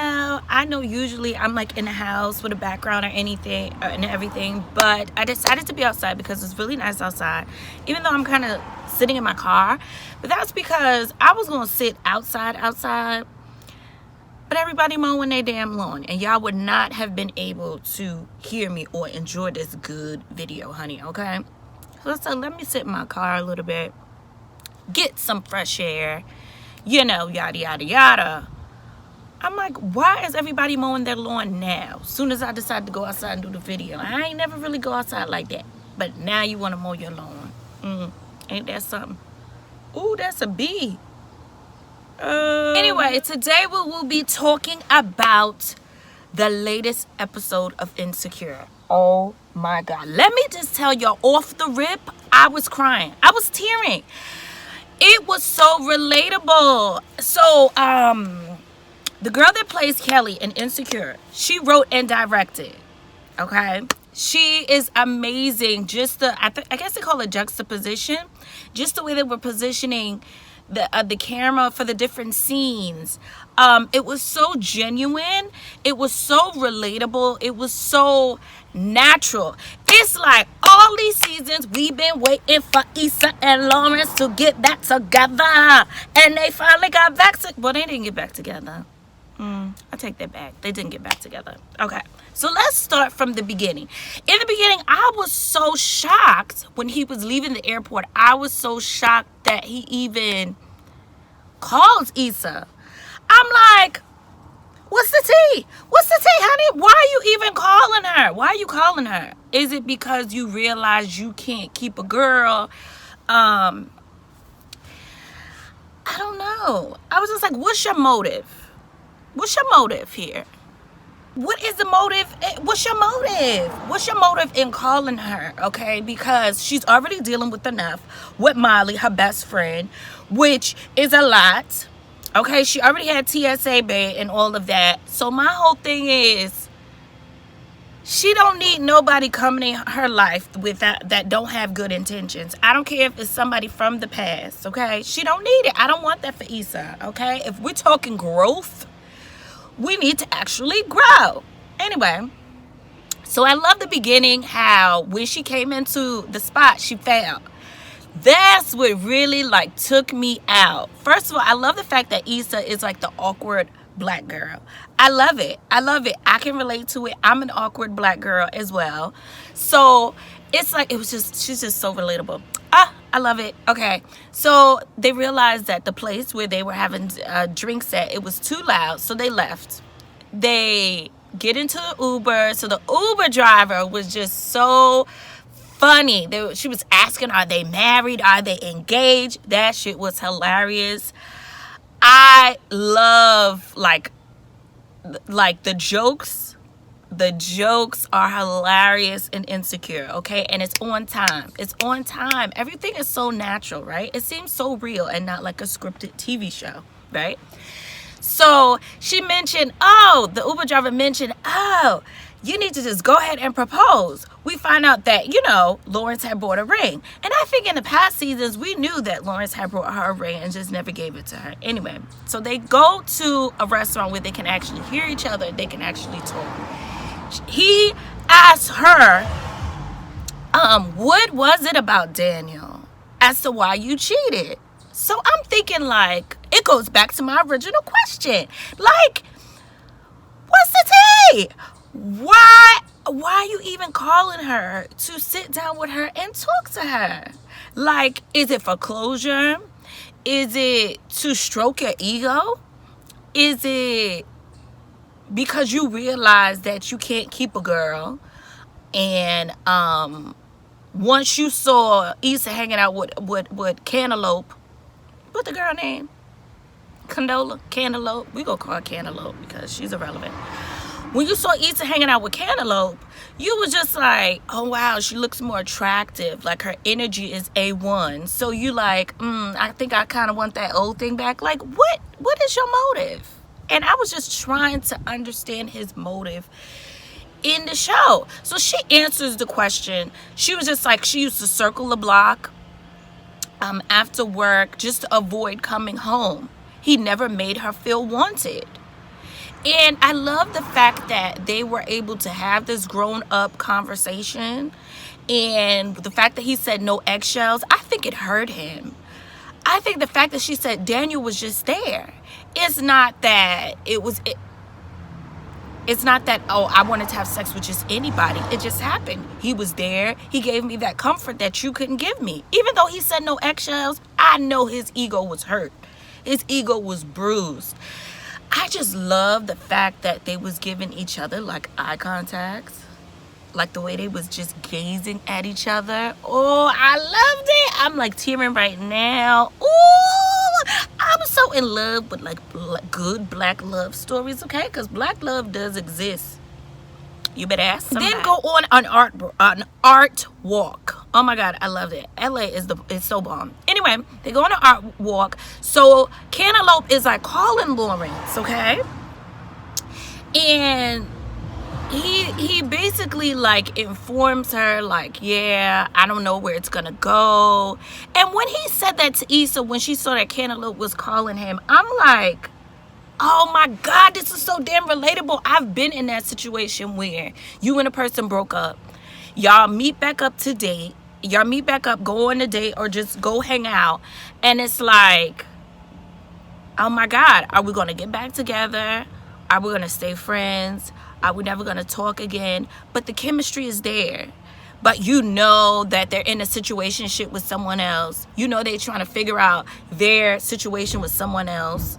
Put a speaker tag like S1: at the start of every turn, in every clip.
S1: now. I know usually I'm like in the house with a background or anything and everything, but I decided to be outside because it's really nice outside, even though I'm kind of sitting in my car. But that's because I was going to sit outside, but everybody mowing their damn lawn, and y'all would not have been able to hear me or enjoy this good video, honey, okay? So let me sit in my car a little bit, get some fresh air, yada, yada, yada. I'm like, why is everybody mowing their lawn now? As soon as I decide to go outside and do the video. I ain't never really go outside like that. But now you want to mow your lawn. Ain't that something? Ooh, that's a bee. Anyway, today we will be talking about the latest episode of Insecure. Oh my God. Let me just tell y'all, off the rip, I was crying. I was tearing. It was so relatable. So, the girl that plays Kelly in Insecure, she wrote and directed. Okay? She is amazing. Just I guess they call it juxtaposition. Just the way they were positioning the camera for the different scenes. It was so genuine. It was so relatable. It was so natural. It's like all these seasons we've been waiting for Issa and Lawerence to get back together, and they finally got back together. Well, they didn't get back together. I take that back. They didn't get back together. Okay, so let's start from the beginning. In the beginning, I was so shocked when he was leaving the airport. I was so shocked that he even calls Issa. I'm like, what's the tea? What's the tea, honey? Why are you even calling her? Why are you calling her? Is it because you realize you can't keep a girl? I don't know. I was just like, what's your motive? What's your motive here? What is the motive? What's your motive? What's your motive in calling her? Okay, because she's already dealing with enough with Molly, her best friend, which is a lot. Okay, she already had TSA bait and all of that. So my whole thing is, she don't need nobody coming in her life with that don't have good intentions. I don't care if it's somebody from the past. Okay, she don't need it. I don't want that for Issa. Okay, if we're talking growth, we need to actually grow. Anyway, so I love the beginning, how when she came into the spot, she fell. That's what really like took me out. First of all, I love the fact that Issa is like the awkward black girl. I love it. I love it. I can relate to it. I'm an awkward black girl as well. So it's like, she's just so relatable. I love it. Okay, so they realized that the place where they were having drinks at, it was too loud, so they left. They get into the Uber, so the Uber driver was just so funny. She was asking, are they married? Are they engaged? That shit was hilarious. I love like the jokes. The jokes are hilarious and Insecure, okay? And it's on time. It's on time. Everything is so natural, right? It seems so real and not like a scripted TV show, right? So she mentioned, the Uber driver mentioned, you need to just go ahead and propose. We find out that, Lawerence had bought a ring. And I think in the past seasons, we knew that Lawerence had brought her a ring and just never gave it to her. Anyway, so they go to a restaurant where they can actually hear each other. They can actually talk. He asked her, what was it about Daniel as to why you cheated? So I'm thinking, like, it goes back to my original question. Like, what's the tea? Why are you even calling her to sit down with her and talk to her? Like, is it for closure? Is it to stroke your ego? Is it because you realize that you can't keep a girl, and once you saw Issa hanging out with Cantaloupe, what the girl name? Cantaloupe. We gonna call her Cantaloupe because she's irrelevant. When you saw Issa hanging out with Cantaloupe, you was just like, oh wow, she looks more attractive. Like, her energy is A1. So you like, I think I kind of want that old thing back. Like, what is your motive? And I was just trying to understand his motive in the show. So she answers the question. She was just like, she used to circle the block after work just to avoid coming home. He never made her feel wanted. And I love the fact that they were able to have this grown up conversation. And the fact that he said no eggshells, I think it hurt him. I think the fact that she said Daniel was just there. It's not that it's not that, oh, I wanted to have sex with just anybody. It just happened. He was there. He gave me that comfort that you couldn't give me. Even though he said no eggshells, I know his ego was hurt. His ego was bruised. I just love the fact that they was giving each other like eye contacts. Like the way they was just gazing at each other. Oh, I loved it. I'm like tearing right now. Ooh, I'm so in love with like good black love stories, okay? Because black love does exist. You better ask somebody. Then go on an art walk. Oh my God, I loved it. LA is so bomb. Anyway, they go on an art walk. So Cantaloupe is like calling Lawerence, okay? And he basically like informs her like, yeah, I don't know where it's gonna go. And when he said that to Issa, when she saw that Cantaloupe was calling him, I'm like, oh my God, this is so damn relatable. I've been in that situation where you and a person broke up. Y'all meet back up to date. Y'all meet back up, go on a date, or just go hang out. And it's like, oh my God, are we gonna get back together? Are we gonna stay friends? Are we never gonna talk again? But the chemistry is there. But you know that they're in a situationship with someone else. You know they're trying to figure out their situation with someone else.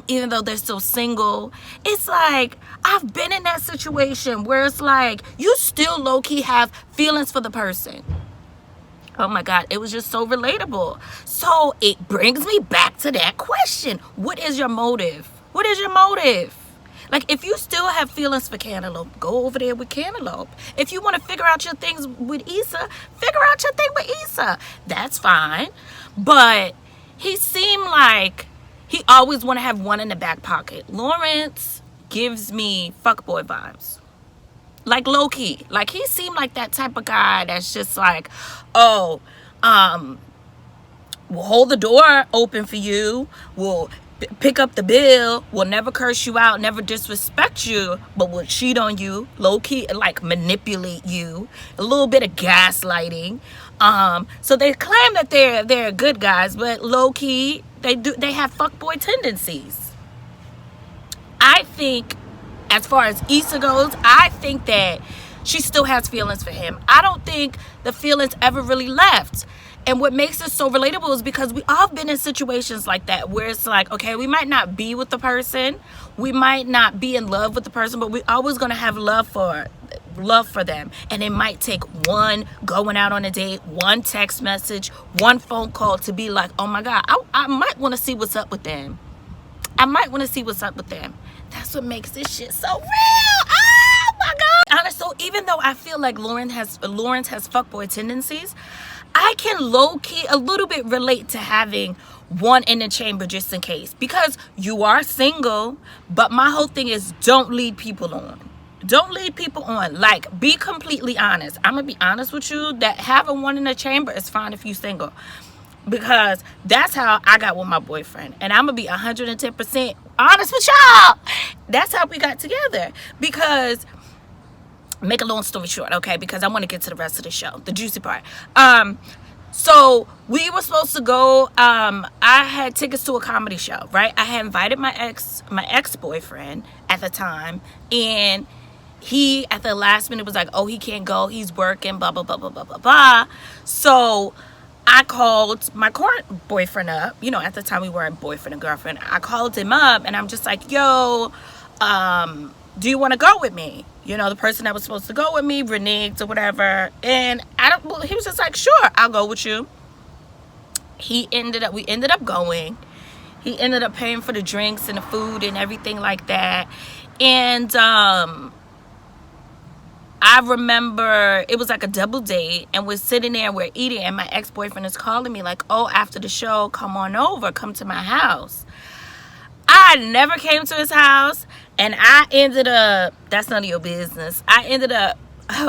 S1: Even though they're still single. It's like, I've been in that situation where it's like, you still low-key have feelings for the person. Oh my God, it was just so relatable. So it brings me back to that question. What is your motive? What is your motive? Like, if you still have feelings for Cantaloupe, go over there with Cantaloupe. If you want to figure out your things with Issa, figure out your thing with Issa. That's fine. But he seemed like he always want to have one in the back pocket. Lawerence gives me fuckboy vibes. Like, low-key. Like, he seemed like that type of guy that's just like, oh, we'll hold the door open for you. We'll pick up the bill. We'll never curse you out, never disrespect you, but we'll cheat on you, low-key, like manipulate you, a little bit of gaslighting. So they claim that they're good guys, but low-key they have fuckboy tendencies. I think, as far as Issa goes, I think that she still has feelings for him. I don't think the feelings ever really left. And what makes it so relatable is because we all been in situations like that where it's like, okay, we might not be with the person, we might not be in love with the person, but we always gonna have love for them. And it might take one going out on a date, one text message, one phone call to be like, oh my God, I might want to see what's up with them. I might want to see what's up with them. That's what makes this shit so real. Oh my God. Honestly, so even though I feel like Lawerence has fuckboy tendencies, I can low-key a little bit relate to having one in the chamber just in case. Because you are single, but my whole thing is don't lead people on. Don't lead people on. Like, be completely honest. I'm going to be honest with you that having one in the chamber is fine if you're single. Because that's how I got with my boyfriend. And I'm going to be 110% honest with y'all. That's how we got together. Because, make a long story short, okay? Because I want to get to the rest of the show, the juicy part. So we were supposed to go. I had tickets to a comedy show, right? I had invited my ex-boyfriend at the time, and he at the last minute was like, "Oh, he can't go. He's working." Blah blah blah blah blah blah blah. So I called my current boyfriend up. You know, at the time we weren't boyfriend and girlfriend. I called him up, and I'm just like, "Yo, do you want to go with me?" You know, the person that was supposed to go with me reneged or whatever. And he was just like, sure, I'll go with you. We ended up going. He ended up paying for the drinks and the food and everything like that. And I remember it was like a double date, and we're sitting there, we're eating, and my ex-boyfriend is calling me like, oh, after the show, come on over, come to my house. I never came to his house, and I ended up, that's none of your business.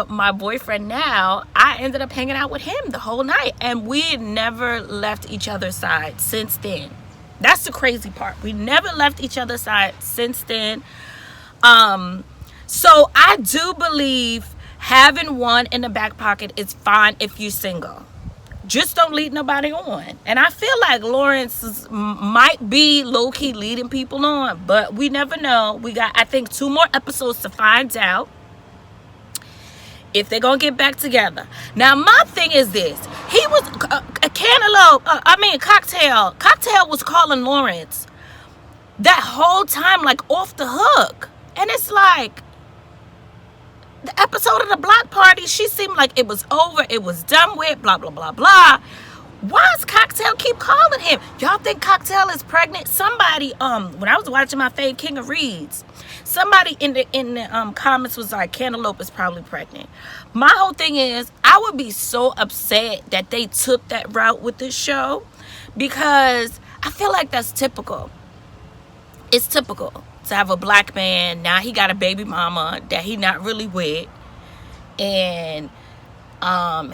S1: My boyfriend now, I ended up hanging out with him the whole night, and we never left each other's side since then. That's the crazy part. We never left each other's side since then. So I do believe having one in the back pocket is fine if you're single. Just don't lead nobody on. And I feel like Lawerence might be low-key leading people on, but we never know. We got, I think, 2 more episodes to find out if they're gonna get back together. Now my thing is this: he was a cantaloupe. Cocktail was calling Lawerence that whole time, like, off the hook, and it's like the episode of the block party. She seemed like it was over, it was done with, blah blah blah blah. Why does Cocktail keep calling him? Y'all think Cocktail is pregnant? Somebody, when I was watching my fave King of Reads, somebody in the comments was like, Cantaloupe is probably pregnant. My whole thing is, I would be so upset that they took that route with this show, because I feel like that's typical. It's typical to have a black man, now he got a baby mama that he not really with, and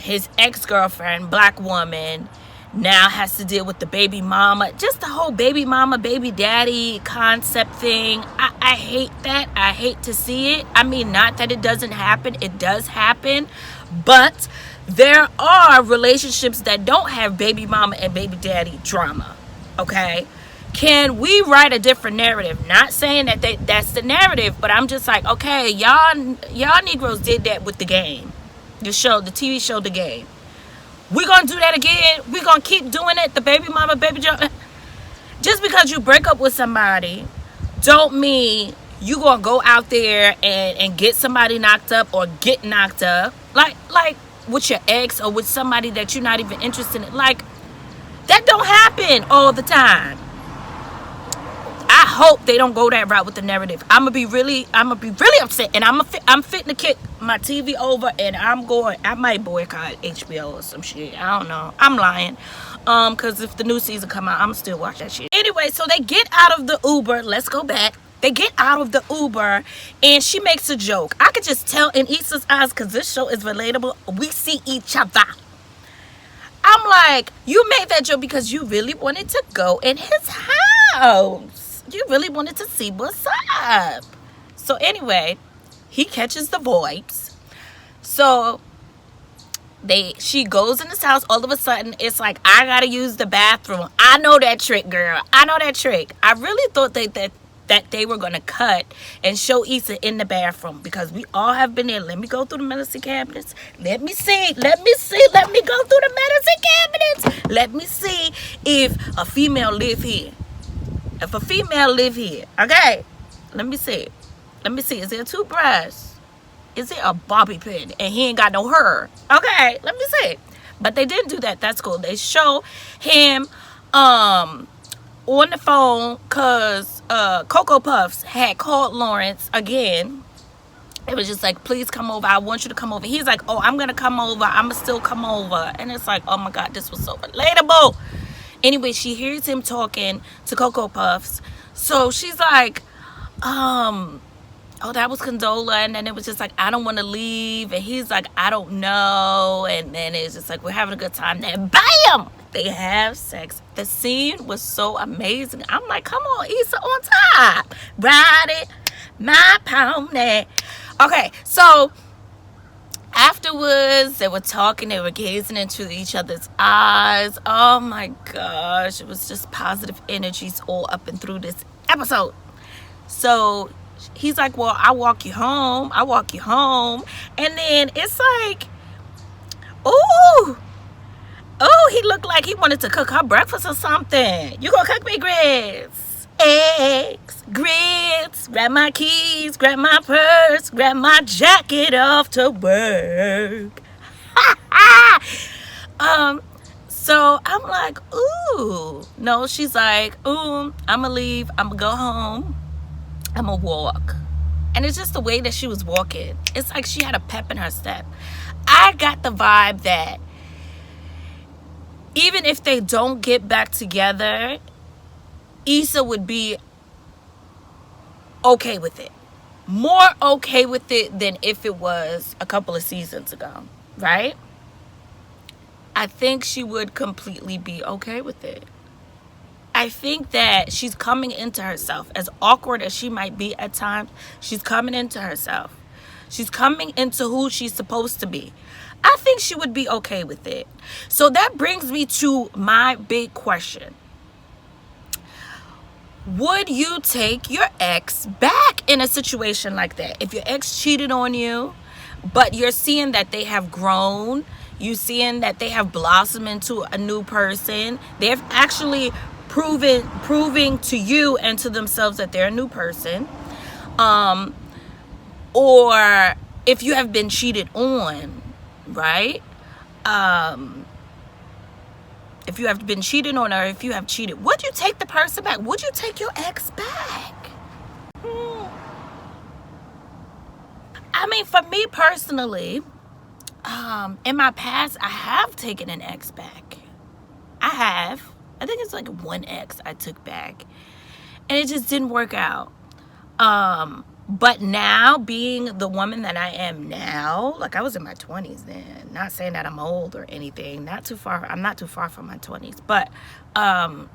S1: his ex-girlfriend, black woman, now has to deal with the baby mama. Just the whole baby mama, baby daddy concept thing. I hate that. I hate to see it. I mean, not that it doesn't happen. It does happen. But there are relationships that don't have baby mama and baby daddy drama. Okay? Can we write a different narrative? Not saying that that's the narrative, but I'm just like, okay, y'all Negroes did that with The Game. The TV show The Game. We're going to do that again. We're going to keep doing it. The baby mama, baby Joe. Just because you break up with somebody don't mean you going to go out there and get somebody knocked up or get knocked up. Like with your ex or with somebody that you're not even interested in. Like, that don't happen all the time. I hope they don't go that route with the narrative. I'm gonna be really upset, and I'm fitting to kick my TV over, and I might boycott HBO or some shit. I don't know. I'm lying. Cause if the new season come out, I'm still watch that shit. Anyway, so they get out of the Uber. Let's go back. They get out of the Uber, and she makes a joke. I could just tell in Issa's eyes, cause this show is relatable. We see each other. I'm like, you made that joke because you really wanted to go in his house. You really wanted to see what's up. So anyway, he catches the vibes. So she goes in his house. All of a sudden, it's like, I gotta use the bathroom. I know that trick, girl. I know that trick. I really thought that they were gonna cut and show Issa in the bathroom, because we all have been there. Let me go through the medicine cabinets. Let me see. Let me go through the medicine cabinets. Let me see if a female live here. If a female live here, okay, let me see. Is there a toothbrush? Is it a bobby pin? And he ain't got no hair. Okay, let me see. But they didn't do that. That's cool. They show him on the phone, because Cocoa Puffs had called Lawerence again. It was just like, please come over. I want you to come over. He's like, oh, I'm going to come over. I'm going to still come over. And it's like, oh my God, this was so relatable. Anyway, she hears him talking to Cocoa Puffs. So she's like, oh, that was Condola. And then it was just like, I don't want to leave. And he's like, I don't know. And then it's just like, we're having a good time. Then bam, they have sex. The scene was so amazing. I'm like, come on, Issa on top. Ride it, my pony. Okay, so afterwards, they were talking, they were gazing into each other's eyes. Oh my gosh, it was just positive energies all up and through this episode. So he's like, well, I'll walk you home. And then it's like, oh, he looked like he wanted to cook her breakfast or something. You gonna cook me grits, eggs, grits, grab my keys, grab my purse, grab my jacket off to work. So I'm like, ooh. No, she's like, ooh, I'ma leave, I'ma go home, I'ma walk. And it's just the way that she was walking. It's like she had a pep in her step. I got the vibe that even if they don't get back together, Issa would be okay with it. More okay with it than if it was a couple of seasons ago, right? I think she would completely be okay with it. I think that she's coming into herself. As awkward as she might be at times, she's coming into herself. She's coming into who she's supposed to be. I think she would be okay with it. So that brings me to my big question. Would you take your ex back in a situation like that? If your ex cheated on you, but you're seeing that they have grown, you're seeing that they have blossomed into a new person, they've actually proving to you and to themselves that they're a new person, or if you have been cheated on, right? If you have been cheated on, or if you have cheated, would you take the person back? Would you take your ex back? I mean, for me personally, in my past, I have taken an ex back. I have. I think it's like one ex I took back, and it just didn't work out. But now, being the woman that I am now, like I was in my 20s then, not saying that I'm old or anything, not too far, I'm not too far from my 20s, but that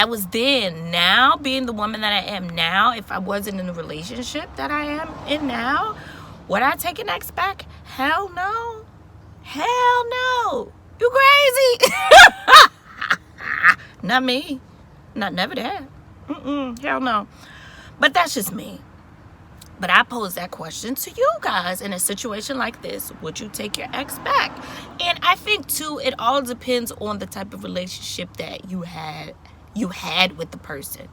S1: was then. Now, being the woman that I am now, if I wasn't in the relationship that I am in now, would I take an ex back? Hell no. Hell no. You crazy? Not me. Not never that. Hell no. But that's just me. But I pose that question to you guys in a situation like this. Would you take your ex back? And I think too, it all depends on the type of relationship that you had with the person.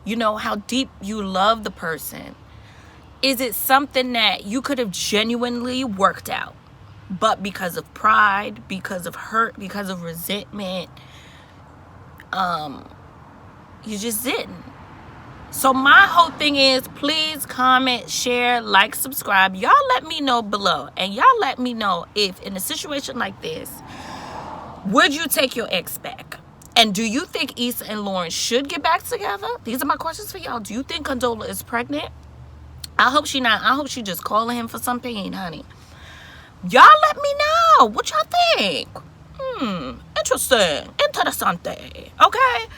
S1: You know, how deep you love the person. Is it something that you could have genuinely worked out, but because of pride, because of hurt, because of resentment, you just didn't? So my whole thing is, please comment, share, like, subscribe. Y'all let me know below. And y'all let me know if in a situation like this, would you take your ex back? And do you think Issa and Lawerence should get back together? These are my questions for y'all. Do you think Condola is pregnant? I hope she not. I hope she just calling him for some pain, honey. Y'all let me know. What y'all think? Interesting. Interessante. Okay?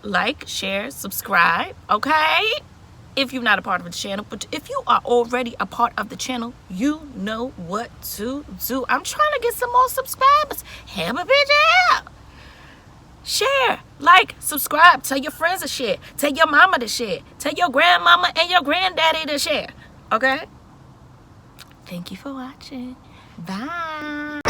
S1: Like, share, subscribe, okay? If you're not a part of the channel, but if you are already a part of the channel, you know what to do. I'm trying to get some more subscribers. Help a bitch out. Share, like, subscribe. Tell your friends to share. Tell your mama to share. Tell your grandmama and your granddaddy to share, okay? Thank you for watching. Bye.